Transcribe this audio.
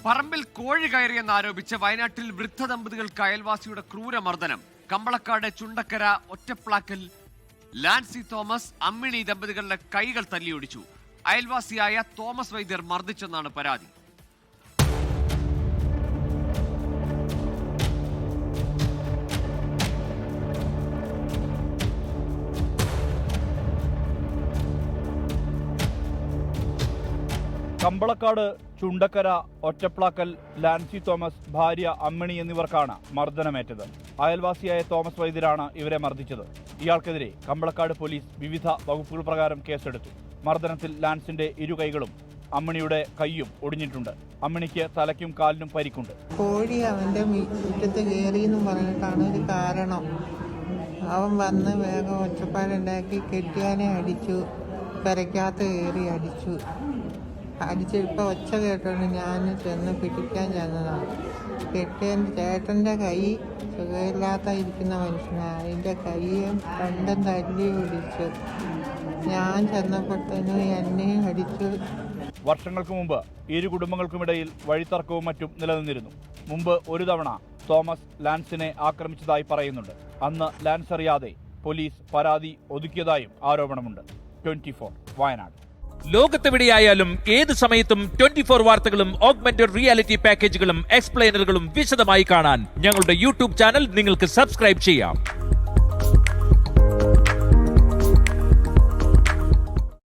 പറമ്പിൽ കോഴി കയറിയെന്നാരോപിച്ച് വയനാട്ടിൽ വൃദ്ധ ദമ്പതികൾക്ക് അയൽവാസിയുടെ ക്രൂരമർദ്ദനം. കമ്പളക്കാട് ചുണ്ടക്കര ഒറ്റപ്ലാക്കൽ ലാൻസി തോമസ് അമ്മിണി ദമ്പതികളുടെ കൈകൾ തല്ലിയൊടിച്ചു. അയൽവാസിയായ തോമസ് വൈദ്യർ മർദ്ദിച്ചെന്നാണ് പരാതി. കമ്പളക്കാട് ചുണ്ടക്കര ഒറ്റപ്ലാക്കൽ ലാൻസി തോമസ് ഭാര്യ അമ്മിണി എന്നിവർക്കാണ് മർദ്ദനമേറ്റത്. അയൽവാസിയായ തോമസ് വൈദ്യരാണ് ഇവരെ മർദ്ദിച്ചത്. ഇയാൾക്കെതിരെ കമ്പളക്കാട് പോലീസ് വിവിധ വകുപ്പുകൾ പ്രകാരം കേസെടുത്തു. മർദ്ദനത്തിൽ ലാൻസിന്റെ ഇരു കൈകളും അമ്മിണിയുടെ കൈയും ഒടിഞ്ഞിട്ടുണ്ട്. അമ്മിണിക്ക് തലയ്ക്കും കാലിനും പരിക്കുണ്ട്. കോഴി അവന്റെ മുറ്റത്ത് കയറിയെന്നും പറഞ്ഞിട്ടാണ് ഒരു കാരണം. അവൻ വന്ന് വേഗം ഒച്ചപ്പാടുണ്ടാക്കി കെട്ടിയാനെ അടിച്ചു, പെരയ്ക്കകത്ത് കയറി അടിച്ചിപ്പോൾ ഒച്ച കേട്ടോണ്ട് ഞാൻ ചെന്ന് പിടിക്കാൻ ചെന്നതാണ്. കെട്ടിയൻ്റെ ചേട്ടൻ്റെ കൈ സുഖമില്ലാത്ത ഇരിക്കുന്ന മനുഷ്യനാണ്. അതിൻ്റെ കൈയും രണ്ടും തല്ലി പിടിച്ചു. ഞാൻ ചെന്നപ്പോഴത്തേനും എന്നെയും അടിച്ചു. വർഷങ്ങൾക്ക് മുമ്പ് ഇരു കുടുംബങ്ങൾക്കുമിടയിൽ വഴിത്തർക്കവും മറ്റും നിലനിന്നിരുന്നു. മുമ്പ് ഒരു തവണ തോമസ് ലാൻസിനെ ആക്രമിച്ചതായി പറയുന്നുണ്ട്. അന്ന് ലാൻസ് അറിയാതെ പോലീസ് പരാതി ഒതുക്കിയതായും ആരോപണമുണ്ട്. 24 വയനാട്. ലോകത്തെവിടെയായാലും ഏത് സമയത്തും 24 വാർത്തകളും ഓഗ്മെന്റഡ് റിയാലിറ്റി പാക്കേജുകളും എക്സ്പ്ലെയിനറുകളും വിശദമായി കാണാൻ ഞങ്ങളുടെ യൂട്യൂബ് ചാനൽ നിങ്ങൾക്ക് സബ്സ്ക്രൈബ് ചെയ്യാം.